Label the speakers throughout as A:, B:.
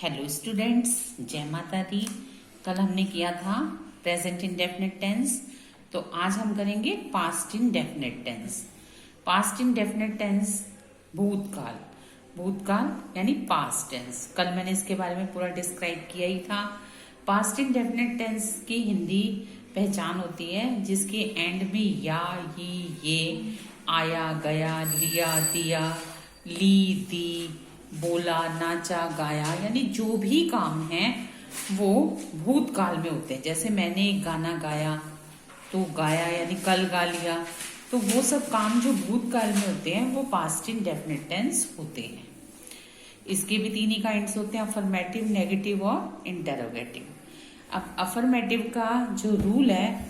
A: Hello students, जय माता दी। कल हमने किया था प्रेजेंट इंडेफिनिट टेंस, तो आज हम करेंगे past indefinite tense. Past indefinite tense भूतकाल, भूतकाल यानी पास्ट टेंस। कल मैंने इसके बारे में पूरा डिस्क्राइब किया ही था। पास्ट इंडेफिनिट टेंस की हिंदी पहचान होती है जिसके एंड में या, ये, आया, गया, लिया, दिया, ली, दी, बोला, नाचा, गाया, यानी जो भी काम है वो भूतकाल में होते हैं। जैसे मैंने एक गाना गाया तो गाया यानी कल गा लिया, तो वो सब काम जो भूतकाल में होते हैं वो पास्ट इंडेफिनिट टेंस होते हैं। इसके भी तीन ही काइंड्स होते हैं, अफर्मेटिव, नेगेटिव और इंटरोगेटिव। अब अफर्मेटिव का जो रूल है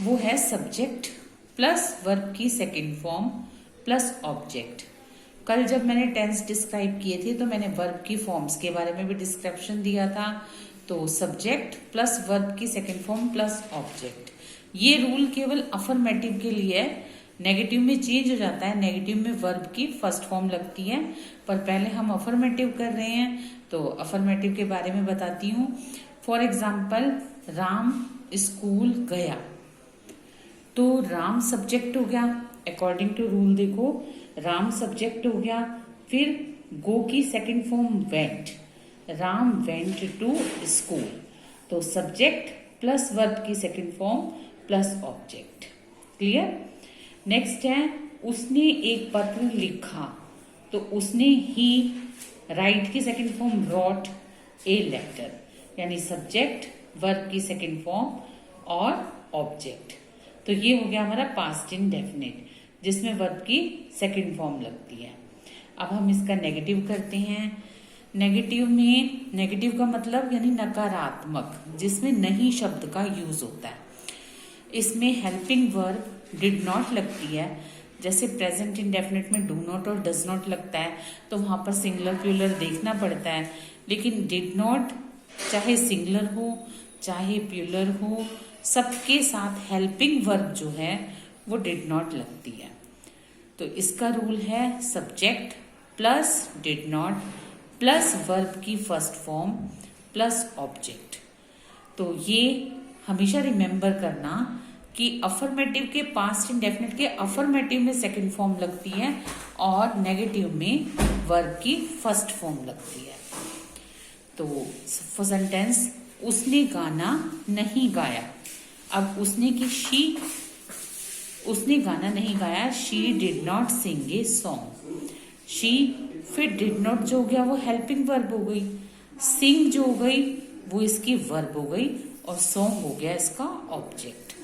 A: वो है सब्जेक्ट प्लस वर्ब की सेकेंड फॉर्म प्लस ऑब्जेक्ट। कल जब मैंने टेंस डिस्क्राइब किए थे तो मैंने वर्ब की फॉर्म्स के बारे में भी डिस्क्रिप्शन दिया था। तो सब्जेक्ट प्लस वर्ब की सेकेंड फॉर्म प्लस ऑब्जेक्ट, ये रूल केवल अफर्मेटिव के लिए है। नेगेटिव में चेंज हो जाता है, नेगेटिव में वर्ब की फर्स्ट फॉर्म लगती है, पर पहले हम अफर्मेटिव कर रहे हैं तो अफर्मेटिव के बारे में बताती हूँ। फॉर एग्जाम्पल, राम स्कूल गया, तो राम सब्जेक्ट हो गया। अकॉर्डिंग टू रूल देखो, राम सब्जेक्ट हो गया, फिर गो की second form went, Ram went to school, तो सब्जेक्ट प्लस वर्ब की second form plus object. Clear? Next है, उसने एक पत्र लिखा, तो उसने ही राइट की second form wrote a letter, यानी सब्जेक्ट वर्ब की सेकेंड फॉर्म और ऑब्जेक्ट। तो ये हो गया हमारा पास्ट इंडेफिनिट जिसमें वर्ब की सेकेंड फॉर्म लगती है। अब हम इसका नेगेटिव करते हैं। नेगेटिव में, नेगेटिव का मतलब यानी नकारात्मक, जिसमें नहीं शब्द का यूज होता है। इसमें हेल्पिंग वर्ब डिड नॉट लगती है। जैसे प्रेजेंट इंडेफिनिट में डू नॉट और डज नॉट लगता है तो वहां पर सिंगुलर प्लूरल देखना पड़ता है, लेकिन डिड नॉट चाहे सिंगुलर हो चाहे प्लूरल हो, सबके साथ हेल्पिंग वर्ब जो है वो डिड नॉट लगती है। तो इसका रूल है subject plus did not plus verb की फर्स्ट फॉर्म प्लस ऑब्जेक्ट। तो ये हमेशा रिमेंबर करना कि अफर्मेटिव के पास्ट इंडेफिनिट के अफर्मेटिव में सेकंड फॉर्म लगती है और नेगेटिव में वर्ब की फर्स्ट फॉर्म लगती है। तो फॉर सेंटेंस, उसने गाना नहीं गाया। अब उसने की शी, उसने गाना नहीं गाया, she did not sing a song. She, फिर डिड नॉट जो हो गया वो हेल्पिंग वर्ब हो गई, सिंग जो हो गई वो इसकी वर्ब हो गई और सॉन्ग हो गया इसका object.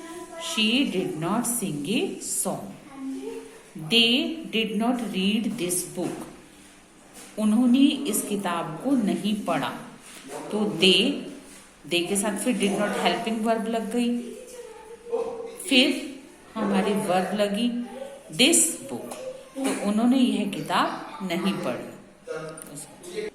A: She did not sing a song. They did not read this book, उन्होंने इस किताब को नहीं पढ़ा, तो दे के साथ फिर डिड नॉट हेल्पिंग वर्ब लग गई, फिर हमारी वर्ब लगी दिस बुक, तो उन्होंने यह किताब नहीं पढ़ी।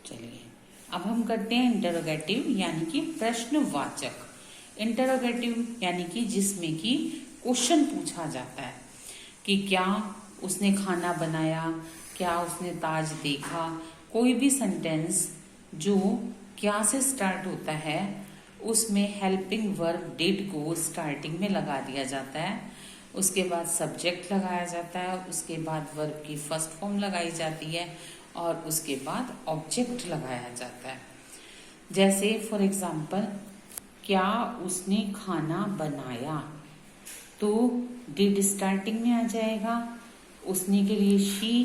A: चलिए अब हम करते हैं इंटरोगेटिव यानी कि प्रश्नवाचक। इंटरोगेटिव यानी कि जिसमें कि क्वेश्चन पूछा जाता है कि क्या उसने खाना बनाया, क्या उसने ताज देखा। कोई भी सेंटेंस जो क्या से स्टार्ट होता है उसमें हेल्पिंग वर्ब डिड को स्टार्टिंग में लगा दिया जाता है, उसके बाद सब्जेक्ट लगाया जाता है, उसके बाद वर्ब की फर्स्ट फॉर्म लगाई जाती है और उसके बाद ऑब्जेक्ट लगाया जाता है। जैसे फॉर एग्जाम्पल, क्या उसने खाना बनाया, तो डिड स्टार्टिंग में आ जाएगा। उसने के लिए शी,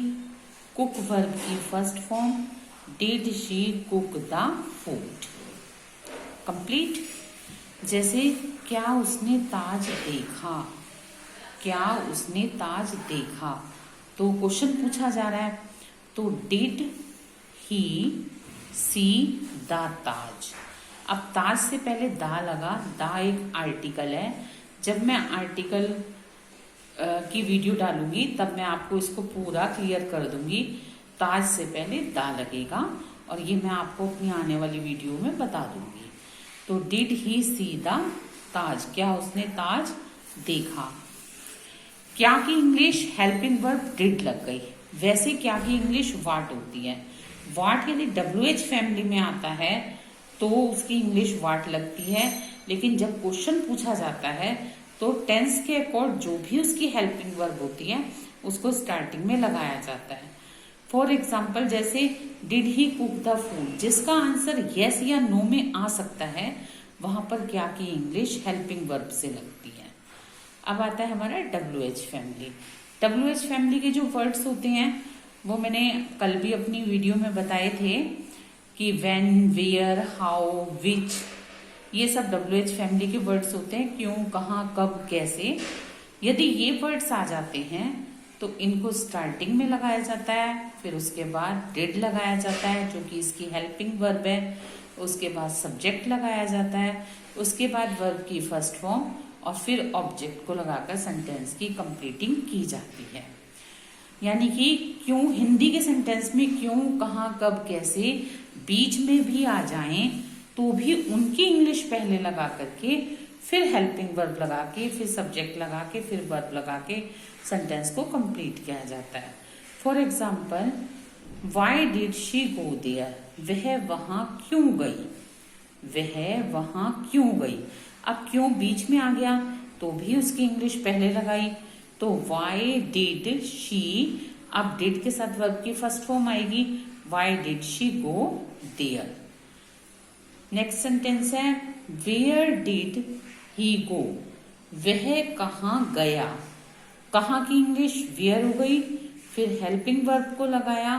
A: कुक वर्ब की first form, did she cook the food, complete. जैसे क्या उसने ताज देखा, क्या उसने ताज देखा, तो क्वेश्चन पूछा जा रहा है, तो डिड ही सी द ताज। अब ताज से पहले दा लगा, दा एक आर्टिकल है। जब मैं आर्टिकल की वीडियो डालूंगी तब मैं आपको इसको पूरा क्लियर कर दूंगी। ताज से पहले दा लगेगा और ये मैं आपको अपनी आने वाली वीडियो में बता दूंगी। तो डिड ही सी द ताज, क्या उसने ताज देखा। क्या की इंग्लिश हेल्पिंग वर्ब डिड लग गई, वैसे क्या की इंग्लिश वाट होती है। वाट यदि WH फैमिली में आता है तो उसकी इंग्लिश वाट लगती है, लेकिन जब क्वेश्चन पूछा जाता है तो टेंस के अकॉर्ड जो भी उसकी हेल्पिंग वर्ब होती है उसको स्टार्टिंग में लगाया जाता है। फॉर एग्जाम्पल जैसे did he cook the food, जिसका आंसर यस या नो में आ सकता है, वहां पर क्या की इंग्लिश हेल्पिंग वर्ब से लगती है। अब आता है हमारा WH फैमिली। WH फैमिली के जो वर्ड्स होते हैं वो मैंने कल भी अपनी वीडियो में बताए थे कि व्हेन, वेयर, हाउ, विच, ये सब WH फैमिली के वर्ड्स होते हैं। क्यों, कहाँ, कब, कैसे। यदि ये वर्ड्स आ जाते हैं तो इनको स्टार्टिंग में लगाया जाता है, फिर उसके बाद डिड लगाया जाता है जो कि इसकी हेल्पिंग वर्ब है, उसके बाद सब्जेक्ट लगाया जाता है, उसके बाद वर्ब की फर्स्ट फॉर्म और फिर ऑब्जेक्ट को लगाकर सेंटेंस की कंप्लीटिंग की जाती है। यानी कि क्यों हिंदी के सेंटेंस में क्यों, कहाँ, कब, कैसे बीच में भी आ जाएं तो भी उनकी इंग्लिश पहले लगा करके फिर हेल्पिंग वर्ब लगा के फिर सब्जेक्ट लगा के फिर वर्ब लगा के सेंटेंस को कंप्लीट किया जाता है। For example why did she go there, वह वहां क्यों गई, वह वहां क्यों गई। अब क्यों बीच में आ गया तो भी उसकी इंग्लिश पहले लगाई, तो वाई डिड शी, अब डिड के साथ वर्ब की फर्स्ट फॉर्म आएगी, why did she go there. Next sentence है वेयर डिड ही गो, वह कहाँ गया। कहाँ की इंग्लिश वेयर हो गई, फिर हेल्पिंग वर्ब को लगाया,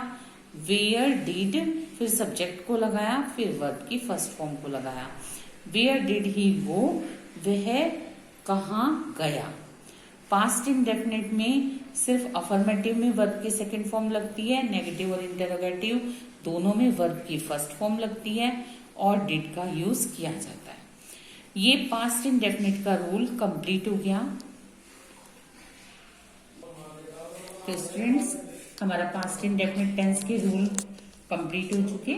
A: वेयर डिड, फिर सब्जेक्ट को लगाया, फिर वर्ब की फर्स्ट फॉर्म को लगाया। वेयर डिड ही गो, वह कहाँ गया। पास्ट इंडेफिनिट में सिर्फ अफर्मेटिव में वर्ब की सेकंड फॉर्म लगती है, नेगेटिव और इंटरोगेटिव दोनों में वर्ब की फर्स्ट फॉर्म लगती है और डिड का यूज किया जाता है। ये पास्ट इंडेफिनिट का रूल कंप्लीट हो गया। तो स्टूडेंट्स हमारा पास्ट इंडेफिनिट टेंस के रूल कंप्लीट हो चुके।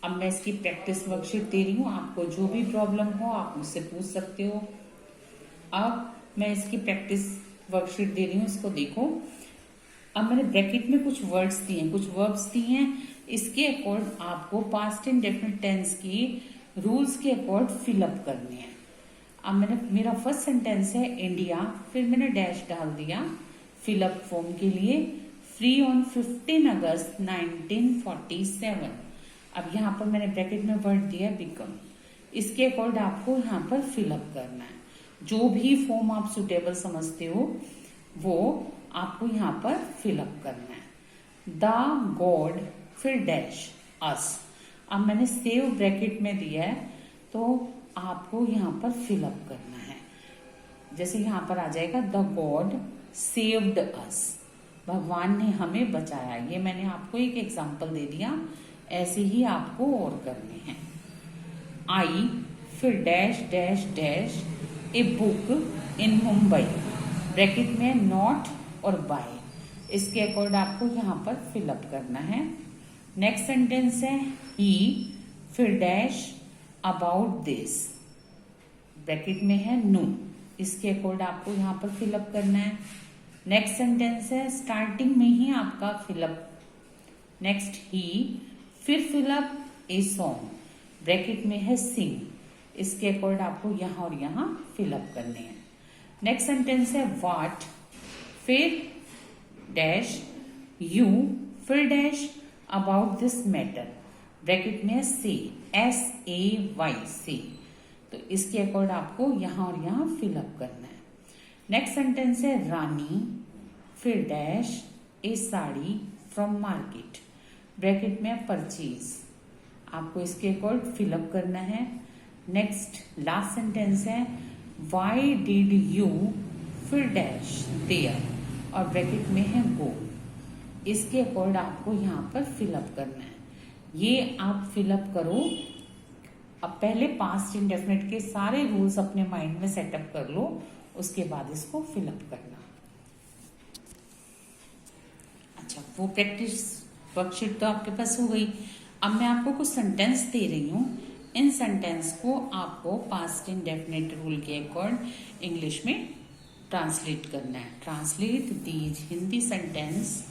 A: अब मैं इसकी प्रैक्टिस वर्कशीट दे रही हूँ, आपको जो भी प्रॉब्लम हो आप मुझसे पूछ सकते हो। अब मैं इसकी प्रैक्टिस वर्कशीट दे रही हूँ, इसको देखो। अब मैंने ब्रैकेट में कुछ वर्ड्स दिए हैं, कुछ वर्ब्स दिए हैं, इसके अकॉर्ड आपको पास्ट इंडेफिनिट टेंस की रूल्स के अकॉर्ड फिलअप करने हैं। अब मेरा फर्स्ट सेंटेंस है इंडिया, फिर मैंने डैश डाल दिया फिलअप फॉर्म के लिए, फ्री ऑन 15 अगस्त 1947। अब यहाँ पर मैंने ब्रैकेट में वर्ड दिया बिकम, इसके अकॉर्ड आपको यहाँ पर फिलअप करना है। जो भी फॉर्म आप सुटेबल समझते हो वो आपको यहाँ पर फिलअप करना है। द गॉड, फिर डैश अस। अब मैंने सेव ब्रैकेट में दिया है तो आपको यहाँ पर फिलअप करना है। जैसे यहाँ पर आ जाएगा द गॉड सेव्ड अस, भगवान ने हमें बचाया। ये मैंने आपको एक एग्जांपल दे दिया, ऐसे ही आपको और करने हैं। आई, फिर dash dash dash a book in Mumbai, bracket में नॉट और बाय, इसके अकॉर्ड आपको यहाँ पर फिलअप करना है। नेक्स्ट सेंटेंस है ही, फिर डैश अबाउट दिस, ब्रैकेट में है नो, इसके अकॉर्ड आपको यहाँ पर फिलअप करना है। नेक्स्ट सेंटेंस है स्टार्टिंग में ही आपका फिलअप, नेक्स्ट ही, फिर फिलअप ए सॉन्ग, ब्रैकेट में है सिंग, इसके अकॉर्ड आपको यहाँ और यहाँ फिलअप करने हैं। नेक्स्ट सेंटेंस है व्हाट, फिर डैश यू, फिर dash about this matter, bracket में है से, SAY से, तो इसके अकॉर्ड आपको यहाँ और यहाँ फिलअप करना है। नेक्स्ट सेंटेंस है रानी, फिर dash A sari from market, bracket में परचेज, आपको इसके अकॉर्ड फिलअप करना है। नेक्स्ट लास्ट सेंटेंस है वाई डिड यू, फिर डैश देयर और ब्रैकेट में है गो, इसके अकॉर्ड आपको यहाँ पर फिलअप करना है। ये आप फिलअप करो। अब पहले पास्ट इंडेफिनिट के सारे रूल्स अपने माइंड में सेटअप कर लो, उसके बाद इसको फिलअप करना। अच्छा, वो प्रैक्टिस वर्कशीट तो आपके पास हो गई। अब मैं आपको कुछ सेंटेंस दे रही हूँ, इन सेंटेंस को आपको पास्ट इंडेफिनिट रूल के अकॉर्ड इंग्लिश में ट्रांसलेट करना है। Translate these Hindi sentence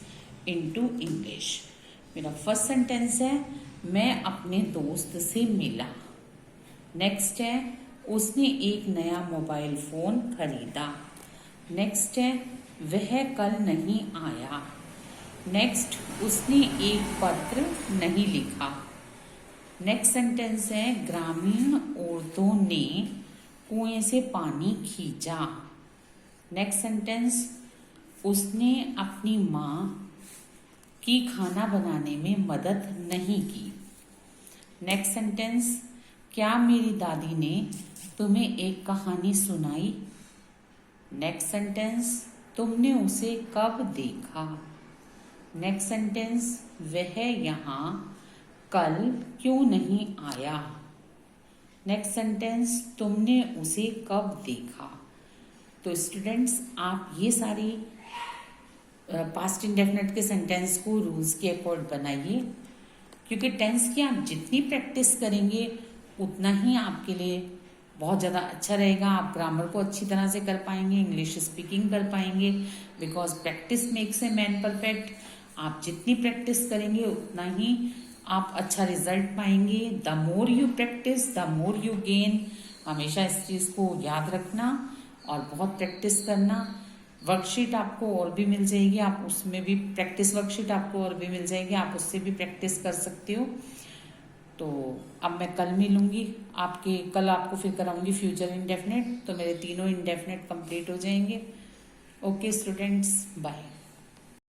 A: into English. मेरा फर्स्ट सेंटेंस है मैं अपने दोस्त से मिला। नेक्स्ट है उसने एक नया मोबाइल फोन खरीदा। नेक्स्ट है वह कल नहीं आया। नेक्स्ट उसने एक पत्र नहीं लिखा। नेक्स्ट सेंटेंस है ग्रामीण औरतों ने कुएं से पानी खींचा। नेक्स्ट सेंटेंस उसने अपनी माँ की खाना बनाने में मदद नहीं की। नेक्स्ट सेंटेंस क्या मेरी दादी ने तुम्हें एक कहानी सुनाई। नेक्स्ट सेंटेंस तुमने उसे कब देखा। नेक्स्ट सेंटेंस वह यहाँ कल क्यों नहीं आया। नेक्स्ट सेंटेंस तुमने उसे कब देखा। तो स्टूडेंट्स आप ये सारी पास्ट इंडेफिनिट के सेंटेंस को रूल्स के अकॉर्ड बनाइए, क्योंकि टेंस की आप जितनी प्रैक्टिस करेंगे उतना ही आपके लिए बहुत ज़्यादा अच्छा रहेगा। आप ग्रामर को अच्छी तरह से कर पाएंगे, इंग्लिश स्पीकिंग कर पाएंगे, because practice makes a man perfect. आप जितनी प्रैक्टिस करेंगे उतना ही आप अच्छा रिजल्ट पाएंगे। The more you practice the more you gain. हमेशा इस चीज़ को याद रखना और बहुत प्रैक्टिस करना। वर्कशीट आपको और भी मिल जाएगी, आप उसमें भी प्रैक्टिस वर्कशीट आपको और भी मिल जाएगी, आप उससे भी प्रैक्टिस कर सकते हो। तो अब मैं कल मिलूंगी कल आपको फिर कराऊंगी फ्यूचर इंडेफिनिट, तो मेरे तीनों इंडेफिनिट कंप्लीट हो जाएंगे। Okay students, bye.